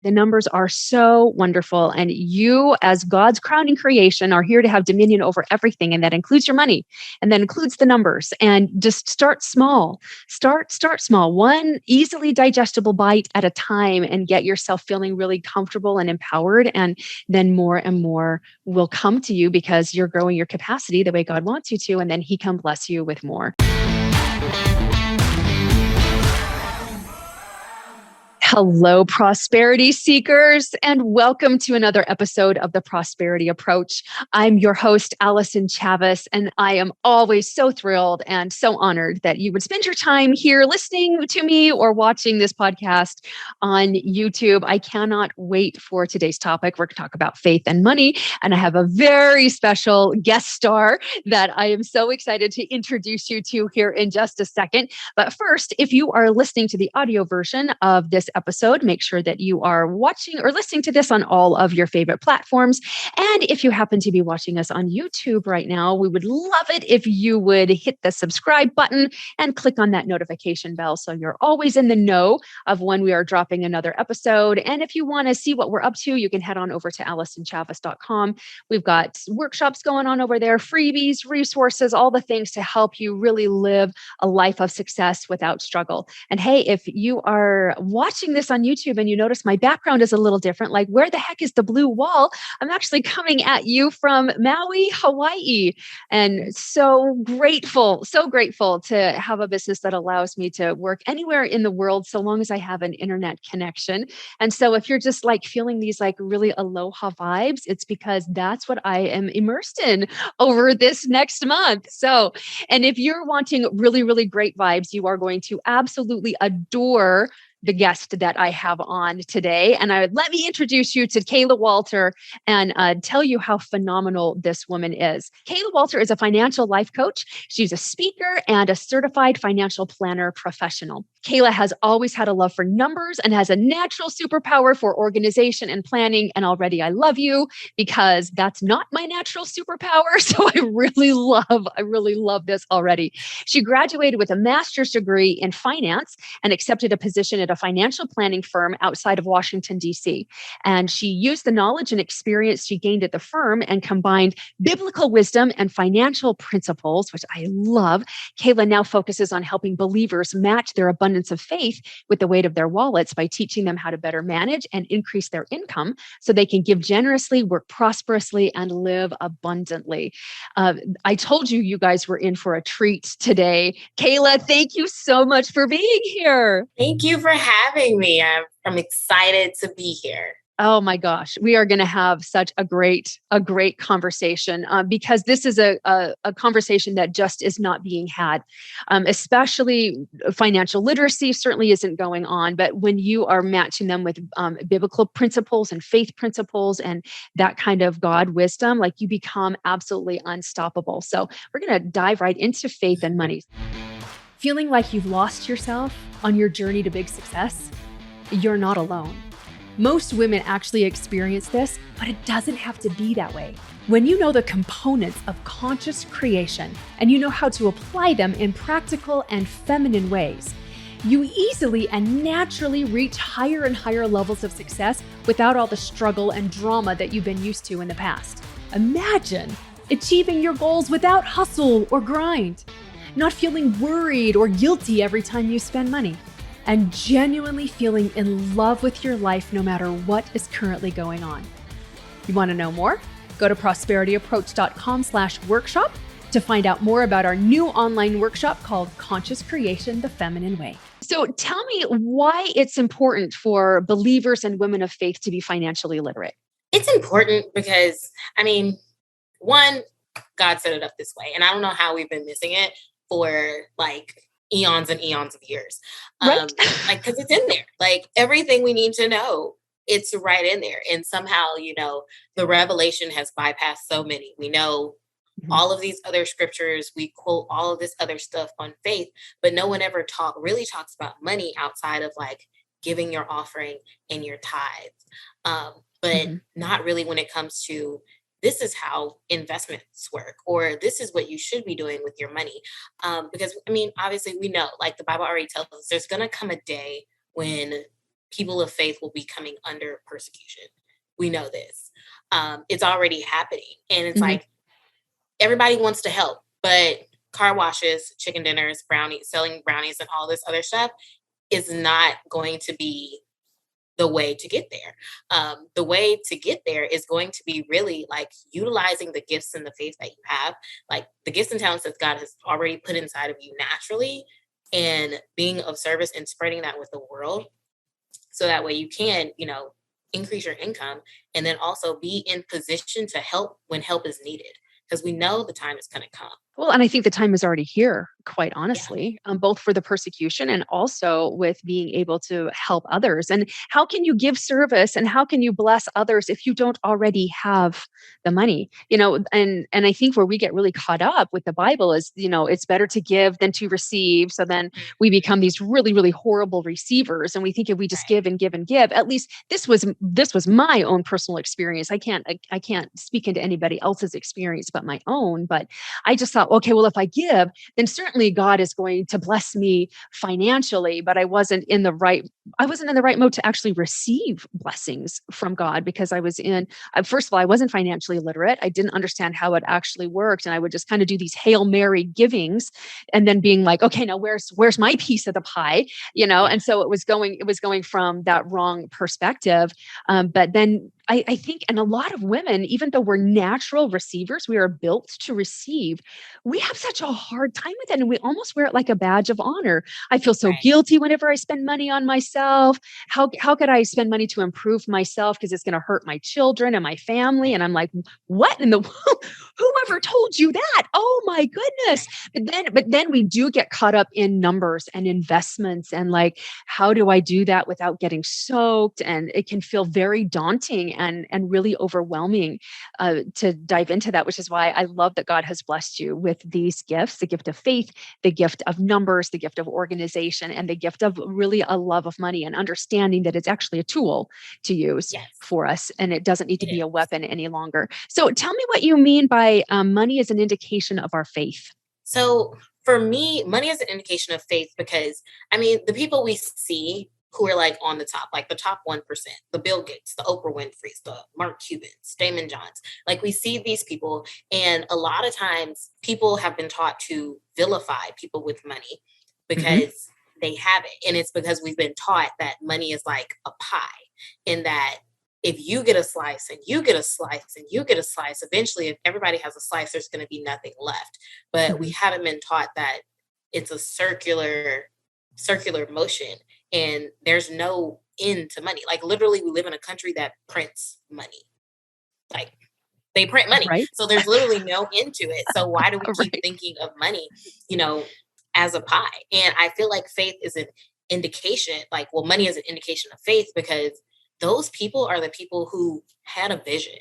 The numbers are so wonderful. And you, as God's crowning creation, are here to have dominion over everything. And that includes your money, and that includes the numbers. And just start small. Start small. One easily digestible bite at a time, and get yourself feeling really comfortable and empowered. And then more and more will come to you because you're growing your capacity the way God wants you to. And then He can bless you with more. Hello, prosperity seekers, and welcome to another episode of the Prosperity Approach. I'm your host, Allyson Chavez, and I am always so thrilled and so honored that you would spend your time here listening to me or watching this podcast on YouTube. I cannot wait for today's topic. We're going to talk about faith and money, and I have a very special guest star that I am so excited to introduce you to here in just a second. But first, if you are listening to the audio version of this episode, make sure that you are watching or listening to this on all of your favorite platforms. And if you happen to be watching us on YouTube right now, we would love it if you would hit the subscribe button and click on that notification bell so you're always in the know of when we are dropping another episode. And if you want to see what we're up to, you can head on over to AllysonChavez.com. We've got workshops going on over there, freebies, resources, all the things to help you really live a life of success without struggle. And hey, if you are watching this on YouTube and you notice my background is a little different, like where the heck is the blue wall? I'm actually coming at you from Maui, Hawaii. And so grateful to have a business that allows me to work anywhere in the world so long as I have an internet connection. And so if you're just like feeling these like really aloha vibes, it's because that's what I am immersed in over this next month. So, and if you're wanting really, really great vibes, you are going to absolutely adore the guest that I have on today. And let me introduce you to Kayla Walter and tell you how phenomenal this woman is. Kayla Walter is a financial life coach. She's a speaker and a certified financial planner professional. Kayla has always had a love for numbers and has a natural superpower for organization and planning. And already I love you because that's not my natural superpower. So I really love this already. She graduated with a master's degree in finance and accepted a position at a financial planning firm outside of Washington, D.C. And she used the knowledge and experience she gained at the firm and combined biblical wisdom and financial principles, which I love. Kayla now focuses on helping believers match their abundance of faith with the weight of their wallets by teaching them how to better manage and increase their income so they can give generously, work prosperously, and live abundantly. I told you guys were in for a treat today. Kayla, thank you so much for being here. Thank you for having me. I'm excited to be here. Oh my gosh, we are going to have such a great conversation because this is a conversation that just is not being had, especially financial literacy certainly isn't going on. But when you are matching them with biblical principles and faith principles and that kind of God wisdom, like you become absolutely unstoppable. So we're going to dive right into faith and money. Feeling like you've lost yourself on your journey to big success? You're not alone. Most women actually experience this, but it doesn't have to be that way. When you know the components of conscious creation and you know how to apply them in practical and feminine ways, you easily and naturally reach higher and higher levels of success without all the struggle and drama that you've been used to in the past. Imagine achieving your goals without hustle or grind, not feeling worried or guilty every time you spend money, and genuinely feeling in love with your life no matter what is currently going on. You want to know more? Go to prosperityapproach.com/workshop to find out more about our new online workshop called Conscious Creation, the Feminine Way. So tell me why it's important for believers and women of faith to be financially literate. It's important because, one, God set it up this way. And I don't know how we've been missing it for like eons and eons of years. Right. Because it's in there. Like everything we need to know, it's right in there. And somehow, the revelation has bypassed so many. We know all of these other scriptures, we quote all of this other stuff on faith, but no one ever really talks about money outside of like giving your offering and your tithes. But not really when it comes to this is how investments work, or this is what you should be doing with your money. Because obviously we know, like the Bible already tells us, there's going to come a day when people of faith will be coming under persecution. We know this. It's already happening. And it's Mhm. like everybody wants to help, but car washes, chicken dinners, brownies, selling brownies, and all this other stuff is not going to be the way to get there. The way to get there is going to be really like utilizing the gifts and the faith that you have, like the gifts and talents that God has already put inside of you naturally, and being of service and spreading that with the world. So that way you can, increase your income and then also be in position to help when help is needed. Because we know the time is going to come. Well, and I think the time is already here, quite Yeah. honestly, both for the persecution and also with being able to help others. And how can you give service and how can you bless others if you don't already have the money? And I think where we get really caught up with the Bible is, it's better to give than to receive. So then we become these really, really horrible receivers, and we think if we just Right. give and give and give, at least this was my own personal experience. I can't speak into anybody else's experience but my own. But I just thought, okay, well, if I give, then certainly God is going to bless me financially. But I wasn't in the right mode to actually receive blessings from God because first of all, I wasn't financially literate. I didn't understand how it actually worked. And I would just kind of do these Hail Mary givings and then being like, okay, now where's my piece of the pie? Yeah. And so it was going from that wrong perspective. But then I think, and a lot of women, even though we're natural receivers, we are built to receive, we have such a hard time with it. And we almost wear it like a badge of honor. I feel so Right. guilty whenever I spend money on myself. How could I spend money to improve myself? Because it's going to hurt my children and my family. And I'm like, what in the world? Whoever told you that? Oh my goodness. But then we do get caught up in numbers and investments and like, how do I do that without getting soaked? And it can feel very daunting and really overwhelming to dive into that, which is why I love that God has blessed you with these gifts, the gift of faith, the gift of numbers, the gift of organization, and the gift of really a love of money and understanding that it's actually a tool to use Yes, for us. And it doesn't need to it be a is. weapon any longer. So tell me what you mean by money as an indication of our faith. So for me, money is an indication of faith because I mean, the people we see who are like on the top, like the top 1%, the Bill Gates, the Oprah Winfrey's, the Mark Cubans, Damon Johns, like we see these people. And a lot of times people have been taught to vilify people with money Mhm. because they have it. And it's because we've been taught that money is like a pie, and that if you get a slice and you get a slice and you get a slice, eventually, if everybody has a slice, there's going to be nothing left. But we Mhm. haven't been taught that it's a circular motion, and there's no end to money. Like literally, we live in a country that prints money. Like they print money. Right. So there's literally no end to it. So why do we keep Right. thinking of money, you know, as a pie? And I feel like faith is an indication, like, well, money is an indication of faith because those people are the people who had a vision,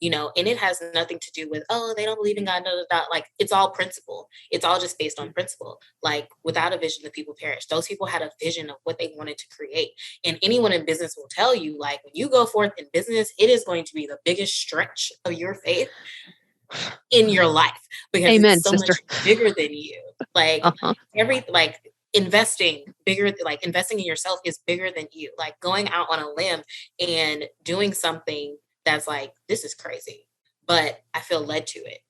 and it has nothing to do with, oh, they don't believe in God, da, da, da. Like it's all principle. It's all just based on principle. Like without a vision, the people perish. Those people had a vision of what they wanted to create. And anyone in business will tell you, like, when you go forth in business, it is going to be the biggest stretch of your faith in your life because it's Amen, so sister. much bigger than you. Like Uh-huh. like investing in yourself is bigger than you. Like going out on a limb and doing something that's like, this is crazy, but I feel led to it.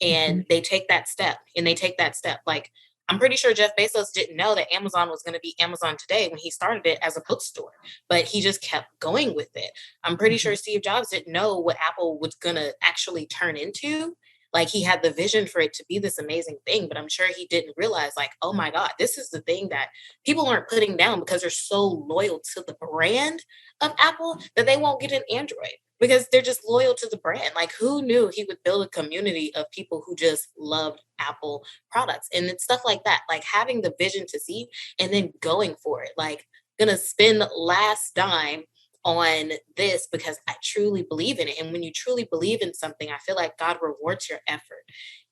And Mhm. they take that step and they take that step. Like, I'm pretty sure Jeff Bezos didn't know that Amazon was going to be Amazon today when he started it as a bookstore, but he just kept going with it. I'm pretty Mhm. sure Steve Jobs didn't know what Apple was going to actually turn into. Like, he had the vision for it to be this amazing thing, but I'm sure he didn't realize, like, oh my God, this is the thing that people aren't putting down because they're so loyal to the brand of Apple that they won't get an Android because they're just loyal to the brand. Like, who knew he would build a community of people who just loved Apple products? And it's stuff like that, like having the vision to see and then going for it. Like, gonna spend last dime on this because I truly believe in it. And when you truly believe in something, I feel like God rewards your effort,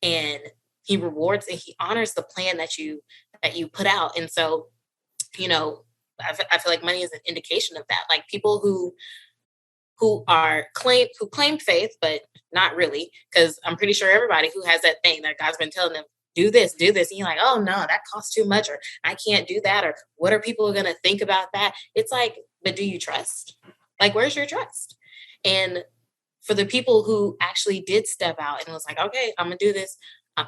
and he rewards and he honors the plan that you put out. And so, you know, I feel like money is an indication of that. Like people who claim faith, but not really, because I'm pretty sure everybody who has that thing that God's been telling them, do this, and you're like, oh no, that costs too much, or I can't do that, or what are people going to think about that? It's like but do you trust? Like, where's your trust? And for the people who actually did step out and was like, okay, I'm gonna do this.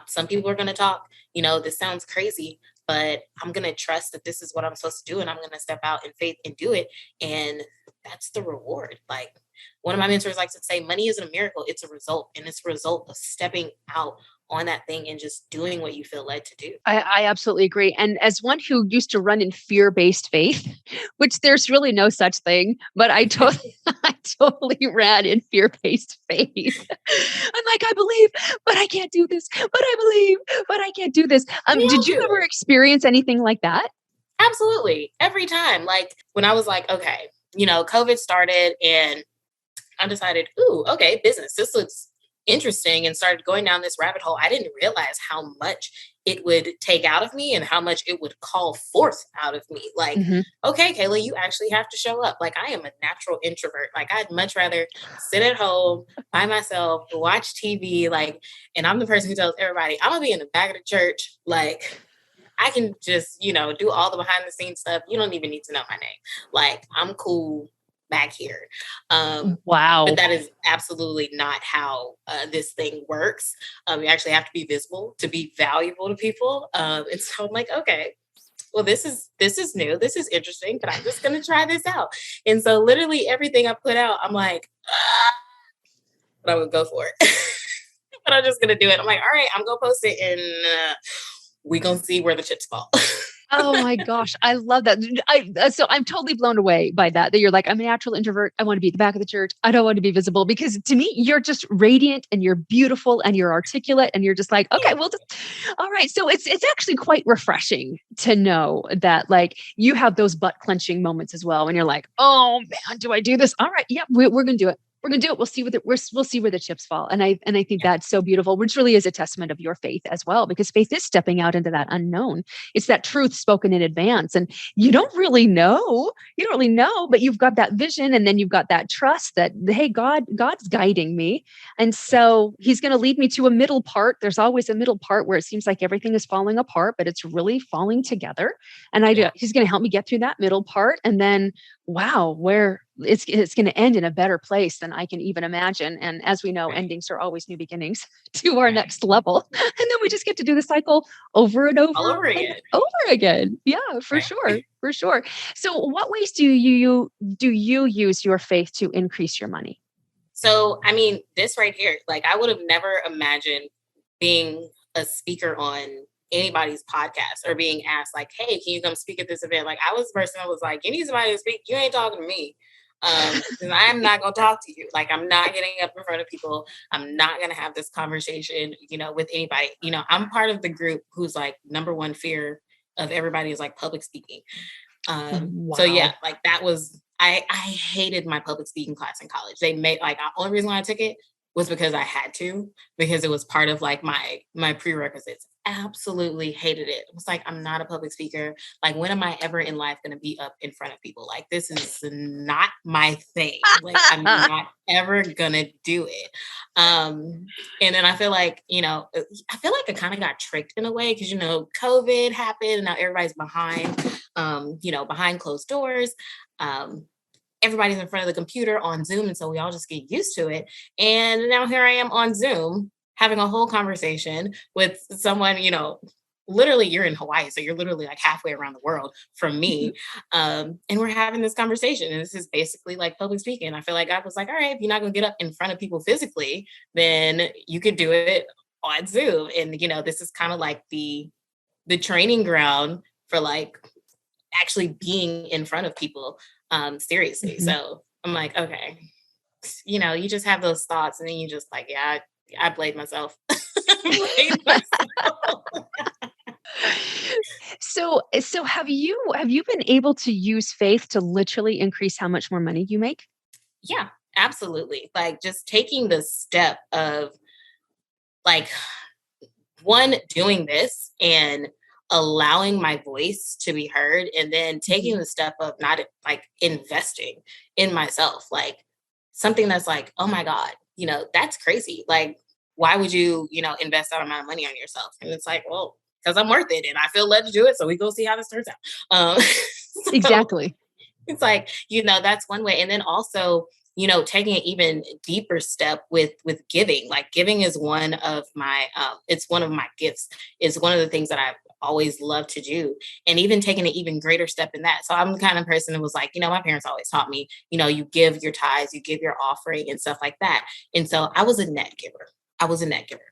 Some people are gonna talk, this sounds crazy, but I'm gonna trust that this is what I'm supposed to do, and I'm gonna step out in faith and do it. And that's the reward. Like, one of my mentors likes to say, money isn't a miracle, it's a result. And it's a result of stepping out on that thing and just doing what you feel led to do. I absolutely agree. And as one who used to run in fear-based faith, which there's really no such thing, but I totally, I totally ran in fear-based faith. I'm like, I believe, but I can't do this. But I believe, but I can't do this. We all Did you do ever it. experience anything like that? Absolutely. Every time. Like, when I was like, okay, COVID started and I decided, ooh, okay, business. This looks interesting, and started going down this rabbit hole. I didn't realize how much it would take out of me and how much it would call forth out of me. Like, Mhm. okay, Kayla, you actually have to show up. Like, I am a natural introvert. Like, I'd much rather sit at home by myself, watch TV. Like, and I'm the person who tells everybody, I'm gonna be in the back of the church. Like, I can just, do all the behind the scenes stuff. You don't even need to know my name. Like, I'm cool back here. Wow. But that is absolutely not how this thing works. You actually have to be visible to be valuable to people. And so I'm like, okay, well, this is new. This is interesting, but I'm just going to try this out. And so literally everything I put out, I'm like, but I would go for it. But I'm just going to do it. I'm like, all right, I'm going to post it, and we going to see where the chips fall. Oh my gosh, I love that. So I'm totally blown away by that you're like, I'm a natural introvert. I want to be at the back of the church. I don't want to be visible, because to me, you're just radiant and you're beautiful and you're articulate and you're just like, okay, well, all right. So it's actually quite refreshing to know that like you have those butt clenching moments as well. And you're like, oh man, do I do this? All right. Yeah, we're going to do it. We're going to do it. We'll see we'll see where the chips fall. And I think that's so beautiful, which really is a testament of your faith as well, because faith is stepping out into that unknown. It's that truth spoken in advance. And you don't really know. You don't really know, but you've got that vision, and then you've got that trust that, hey, God's guiding me. And so he's going to lead me to a middle part. There's always a middle part where it seems like everything is falling apart, but it's really falling together. And he's going to help me get through that middle part. And then, wow, where it's going to end in a better place than I can even imagine. And as we know, endings are always new beginnings to our next level. And then we just get to do the cycle over and over, all over again. Over again. Yeah, for sure. For sure. So what ways do you use your faith to increase your money? So, I mean, this right here, like, I would have never imagined being a speaker on anybody's podcast or being asked like, hey, can you come speak at this event? Like, I was the person that was like, you need somebody to speak. You ain't talking to me. And I'm not going to talk to you. Like, I'm not getting up in front of people. I'm not going to have this conversation, with anybody. I'm part of the group who's like, number one fear of everybody is like public speaking. Wow. So yeah, like that was, I hated my public speaking class in college. They made like, the only reason why I took it was because I had to, because it was part of like my prerequisites. Absolutely hated it. It was like, I'm not a public speaker. Like, when am I ever in life going to be up in front of people? Like, this is not my thing. Like, I'm not ever gonna do it. And then I feel like, I kind of got tricked in a way, because, COVID happened and now everybody's behind, behind closed doors. Everybody's in front of the computer on Zoom. And so we all just get used to it. And now here I am on Zoom having a whole conversation with someone, literally you're in Hawaii. So you're literally like halfway around the world from me. And we're having this conversation. And this is basically like public speaking. I feel like God was like, all right, if you're not going to get up in front of people physically, then you could do it on Zoom. And, this is kind of like the training ground for like actually being in front of people. Seriously. Mm-hmm. So I'm like, okay, you just have those thoughts, and then you just like, yeah, I blame myself. So have you been able to use faith to literally increase how much more money you make? Yeah, absolutely. Like, just taking the step of like, one, doing this and allowing my voice to be heard, and then taking the step of not like investing in myself, like something that's like, oh my God, that's crazy. Like, why would you, invest that amount of money on yourself? And it's like, well, because I'm worth it and I feel led to do it. So we go see how this turns out. Exactly. It's like, that's one way. And then also, taking an even deeper step with giving. Like giving is one of my it's one of my gifts. It's one of the things that I've always loved to do. And even taking an even greater step in that. So I'm the kind of person that was like, my parents always taught me, you give your tithes, you give your offering and stuff like that. And so I was a net giver. I was a net giver.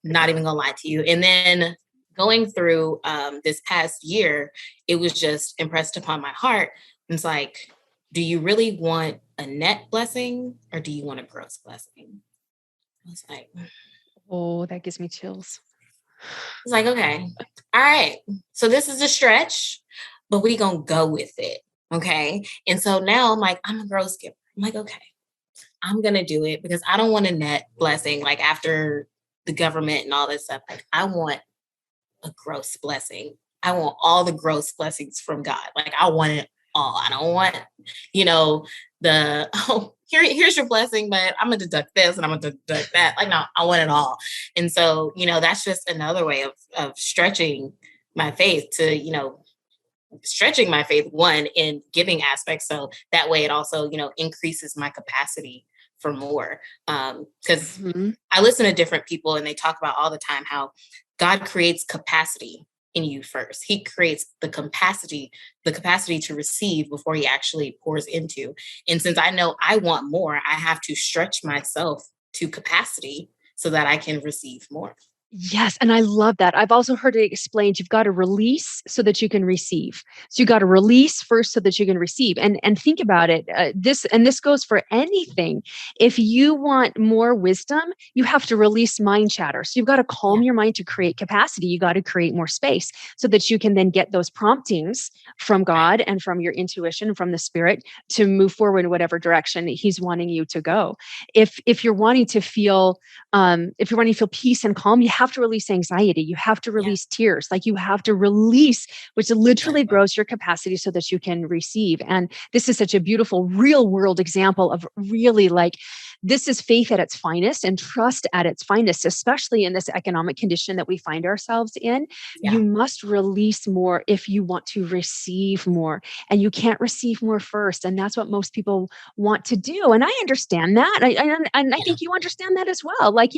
Not even gonna lie to you. And then going through this past year, it was just impressed upon my heart. It's like, do you really want a net blessing or do you want a gross blessing? I was like, Oh, that gives me chills. it's like, okay, all right. So this is a stretch, but we gonna go with it. Okay. And so now I'm like, I'm a gross giver. I'm like, okay, I'm gonna do it because I don't want a net blessing like after the government and all this stuff. Like I want a gross blessing. I want all the gross blessings from God. Like I want it all. I don't want, here's your blessing, but I'm gonna deduct this and I'm gonna deduct that. Like, no, I want it all. And so, that's just another way of stretching my faith to, stretching my faith one in giving aspects. So that way it also, increases my capacity for more. Because I listen to different people and they talk about all the time how God creates capacity in you first. He creates the capacity to receive before he actually pours into. And since I know I want more, I have to stretch myself to capacity so that I can receive more. Yes. And I love that. I've also heard it explained you've got to release so that you can receive. So you got to release first so that you can receive. And think about it. This goes for anything. If you want more wisdom, you have to release mind chatter. So you've got to calm your mind to create capacity. You got to create more space so that you can then get those promptings from God and from your intuition, from the spirit to move forward in whatever direction he's wanting you to go. If you're wanting to feel peace and calm, you have to release anxiety. You have to release tears. Like you have to release, which literally grows your capacity so that you can receive. And this is such a beautiful real world example of really like, this is faith at its finest and trust at its finest, especially in this economic condition that we find ourselves in. You must release more if you want to receive more. And you can't receive more first. And that's what most people want to do. And I understand that. I think you understand that as well. Like,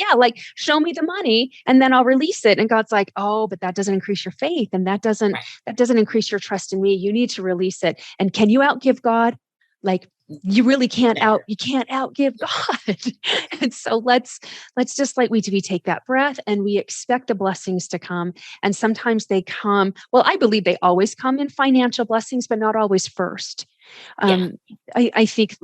show me the money and then I'll release it. And God's like, oh, but that doesn't increase your faith. And that doesn't increase your trust in me. You need to release it. And can you outgive God? Like you really can't outgive God. And so let's just like we take that breath and we expect the blessings to come. And sometimes they come, well, I believe they always come in financial blessings, but not always first. I think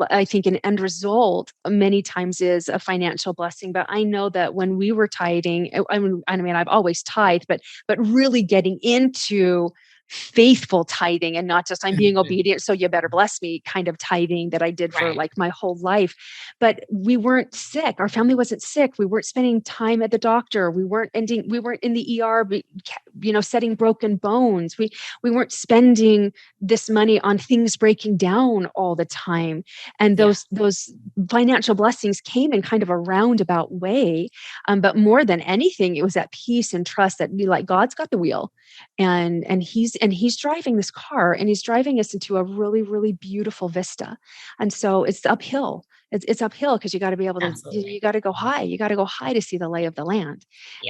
an end result many times is a financial blessing, but I know that when we were tithing, I mean, I've always tithed, but really getting into faithful tithing and not just I'm being obedient, so you better bless me kind of tithing that I did for like my whole life. But we weren't sick. Our family wasn't sick. We weren't spending time at the doctor. We weren't in the ER, setting broken bones. We weren't spending this money on things breaking down all the time. And those financial blessings came in kind of a roundabout way. But more than anything, it was that peace and trust that be like, God's got the wheel and he's driving this car and he's driving us into a really, really beautiful vista. And so it's uphill. It's uphill because you got to be able to, you got to go high. You got to go high to see the lay of the land.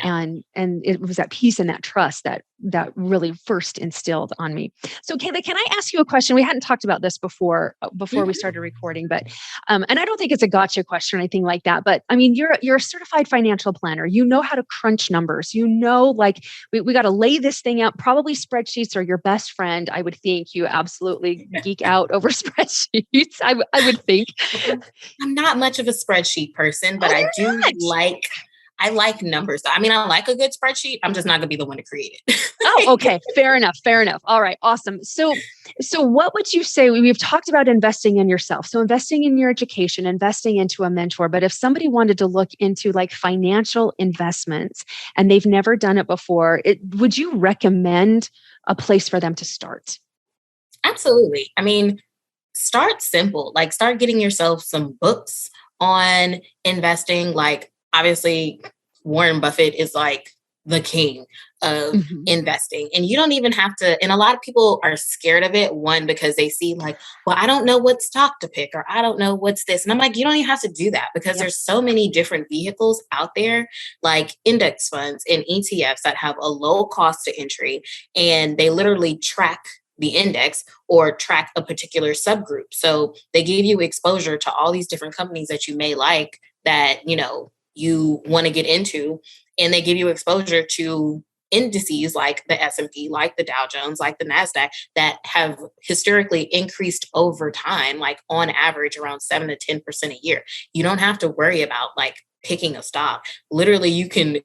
And it was that peace and that trust that really first instilled on me. So Kayla, can I ask you a question? We hadn't talked about this before we started recording, but, and I don't think it's a gotcha question or anything like that, but I mean, you're a certified financial planner. You know how to crunch numbers. Like we got to lay this thing out. Probably spreadsheets are your best friend. I would think you absolutely geek out over spreadsheets. I would think. I'm not much of a spreadsheet person, but I like numbers. I mean, I like a good spreadsheet. I'm just not going to be the one to create it. Oh, okay. Fair enough. All right. Awesome. So what would you say? We've talked about investing in yourself. So investing in your education, investing into a mentor. But if somebody wanted to look into like financial investments and they've never done it before, would you recommend a place for them to start? Absolutely. I mean, start simple. Like start getting yourself some books on investing. Like obviously Warren Buffett is like the king of investing. And you don't even have to, and a lot of people are scared of it. One, because they see like, well, I don't know what stock to pick, or I don't know what's this. And I'm like, you don't even have to do that, because there's so many different vehicles out there, like index funds and ETFs that have a low cost to entry, and they literally track the index or track a particular subgroup. So they give you exposure to all these different companies that you may like, that, you want to get into, and they give you exposure to indices like the S&P, like the Dow Jones, like the NASDAQ, that have historically increased over time, like on average around 7 to 10% a year. You don't have to worry about like picking a stock. Literally, you can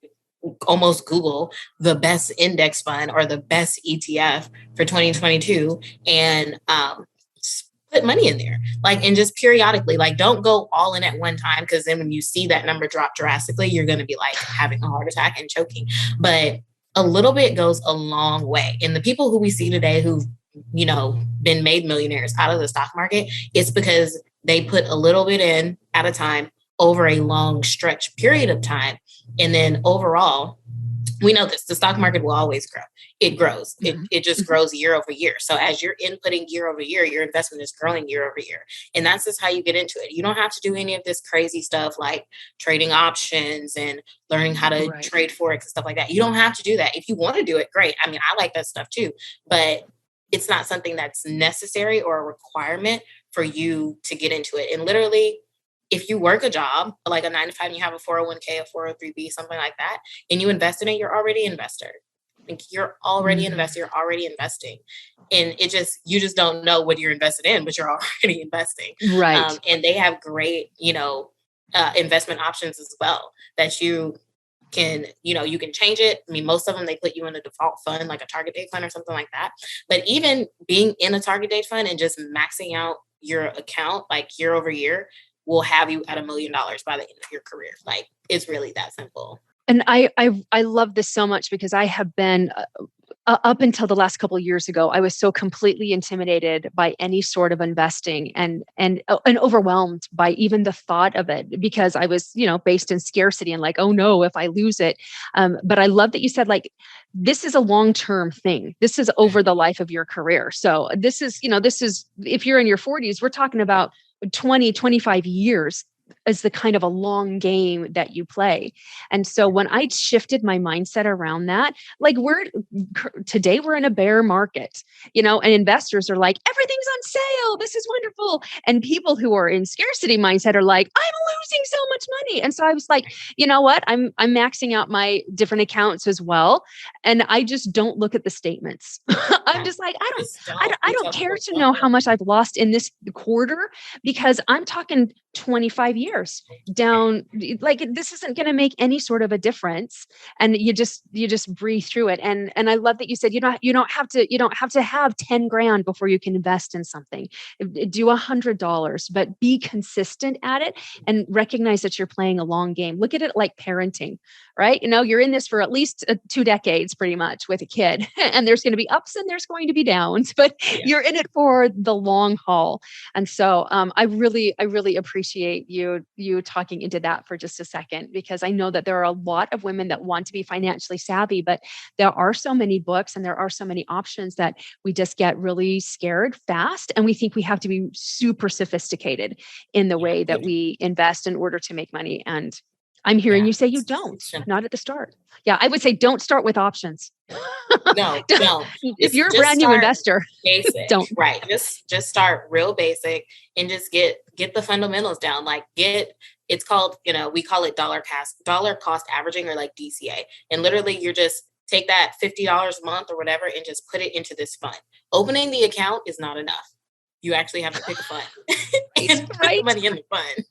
almost Google the best index fund or the best ETF for 2022 and put money in there, like, and just periodically, like, don't go all in at one time, because then when you see that number drop drastically, you're going to be like having a heart attack and choking. But a little bit goes a long way. And the people who we see today who've, been made millionaires out of the stock market, it's because they put a little bit in at a time over a long stretch period of time. And then overall, we know this, the stock market will always grow. It grows. It just grows year over year. So as you're inputting year over year, your investment is growing year over year. And that's just how you get into it. You don't have to do any of this crazy stuff like trading options and learning how to trade Forex and stuff like that. You don't have to do that. If you want to do it, great. I mean, I like that stuff too, but it's not something that's necessary or a requirement for you to get into it. And literally, if you work a job, like a 9 to 5, and you have a 401k, a 403b, something like that, and you invest in it, you're already an investor. Like, you're already an investor, you're already investing. And you just don't know what you're invested in, but you're already investing. Right. And they have great, investment options as well, that you can, you can change it. I mean, most of them, they put you in a default fund, like a target date fund or something like that. But even being in a target date fund and just maxing out your account, like year over year, will have you at $1 million by the end of your career. Like, it's really that simple. And I love this so much, because I have been up until the last couple of years ago, I was so completely intimidated by any sort of investing, and overwhelmed by even the thought of it, because I was, based in scarcity and like, oh no, if I lose it. But I love that you said, like, this is a long-term thing. This is over the life of your career. So this is, if you're in your 40s, we're talking about 20, 25 years is the kind of a long game that you play. And so when I shifted my mindset around that, like, today we're in a bear market, and investors are like, everything's on sale, this is wonderful. And people who are in scarcity mindset are like, I'm losing so much money. And so I was like, you know what? I'm maxing out my different accounts as well. And I just don't look at the statements. I'm just like, I don't care to know how much I've lost in this quarter, because I'm talking 25 years down. Like, this isn't going to make any sort of a difference. And you just breathe through it. And I love that you said, you don't have to have 10 grand before you can invest in something. Do $100, but be consistent at it and recognize that you're playing a long game. Look at it like parenting, right? You're in this for at least 2 decades, pretty much, with a kid, and there's going to be ups and there's going to be downs, but you're in it for the long haul. And so I really appreciate you talking into that for just a second, because I know that there are a lot of women that want to be financially savvy, but there are so many books and there are so many options that we just get really scared fast, and we think we have to be super sophisticated in the way that we invest in order to make money. And I'm hearing you say you don't, not at the start. Yeah, I would say don't start with options. No. If you're a brand new investor, basic, don't. Right. Just start real basic and just get the fundamentals down. Like, it's called, we call it dollar cost averaging, or like DCA. And literally, you're just take that $50 a month or whatever and just put it into this fund. Opening the account is not enough. You actually have to pick a fund and put the money in the fund.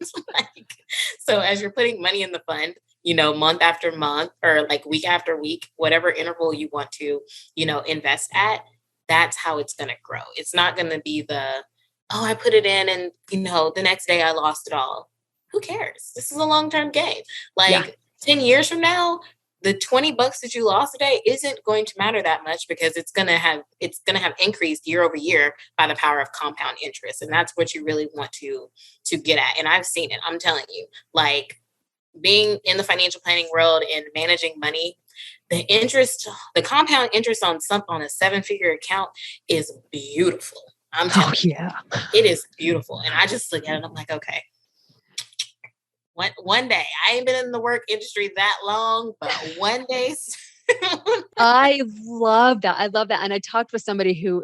So as you're putting money in the fund, month after month, or like week after week, whatever interval you want to, invest at, that's how it's going to grow. It's not going to be I put it in and, the next day I lost it all. Who cares? This is a long-term game. 10 years from now, the $20 that you lost today isn't going to matter that much, because it's going to have increased year over year by the power of compound interest. And that's what you really want to get at. And I've seen it. I'm telling you, like, being in the financial planning world and managing money the compound interest on a 7-figure account is beautiful. I'm Oh, telling you, yeah. it is beautiful. And I just look at it and I'm like, okay, one day, I ain't been in the work industry that long, but one day. I love that. I love that. And I talked with somebody who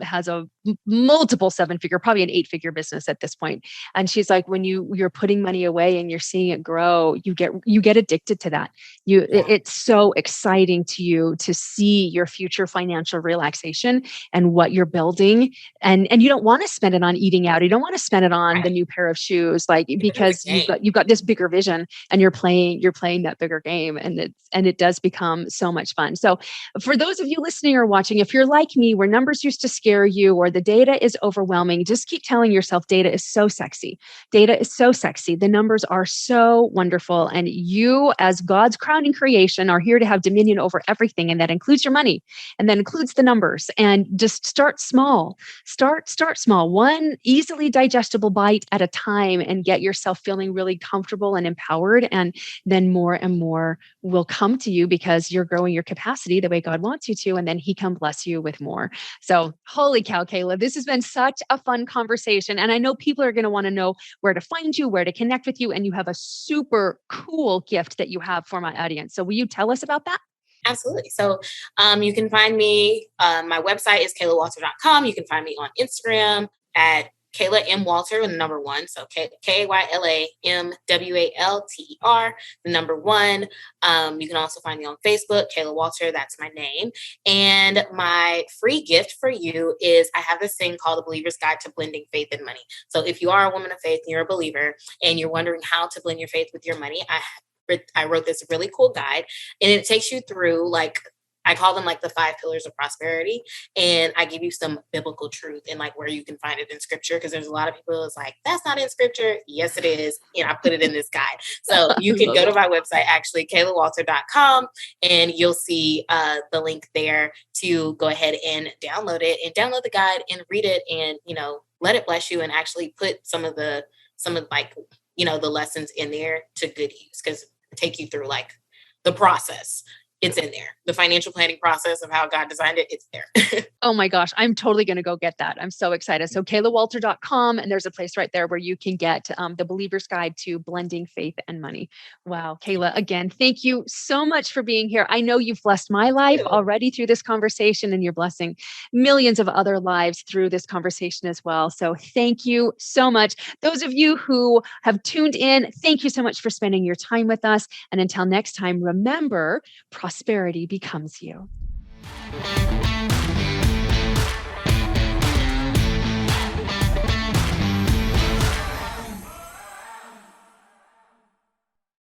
has a multiple 7-figure, probably an 8-figure business at this point. And she's like, when you're putting money away and you're seeing it grow, you get addicted to that. Yeah. It's so exciting to you to see your future financial relaxation and what you're building. And you don't want to spend it on eating out. You don't want to spend it on the new pair of shoes, like, because you've got this bigger vision and you're playing that bigger game, and it does become so much fun. So for those of you listening or watching, if you're like me, where numbers used to scare you or the data is overwhelming, just keep telling yourself data is so sexy. Data is so sexy. The numbers are so wonderful. And you, as God's crowning creation, are here to have dominion over everything. And that includes your money, and that includes the numbers. And just start small. Start small. One easily digestible bite at a time, and get yourself feeling really comfortable and empowered. And then more and more will come to you because you're growing your capacity the way God wants you to, and then He can bless you with more. So, holy cow, Kayla, this has been such a fun conversation. And I know people are going to want to know where to find you, where to connect with you. And you have a super cool gift that you have for my audience. So will you tell us about that? Absolutely. So you can find me, my website is kaylawalter.com. You can find me on Instagram at Kayla M. Walter with the number 1. So KaylaMWalter, the number 1. You can also find me on Facebook, Kayla Walter. That's my name. And my free gift for you is I have this thing called The Believer's Guide to Blending Faith and Money. So if you are a woman of faith and you're a believer and you're wondering how to blend your faith with your money, I wrote this really cool guide, and it takes you through, like, I call them like the 5 pillars of prosperity. And I give you some biblical truth and like where you can find it in scripture. Cause there's a lot of people that's like, that's not in scripture. Yes, it is. And I put it in this guide. So you can go to my website, actually, KaylaWalter.com, and you'll see the link there to go ahead and download it, and download the guide and read it, and, let it bless you, and actually put some of the lessons in there to good use. Cause take you through like the process. It's in there. The financial planning process of how God designed it, it's there. Oh my gosh, I'm totally going to go get that. I'm so excited. So KaylaWalter.com, and there's a place right there where you can get the Believer's Guide to Blending Faith and Money. Wow, Kayla, again, thank you so much for being here. I know you've blessed my life already through this conversation, and you're blessing millions of other lives through this conversation as well. So thank you so much. Those of you who have tuned in, thank you so much for spending your time with us. And until next time, remember, prosperity becomes you.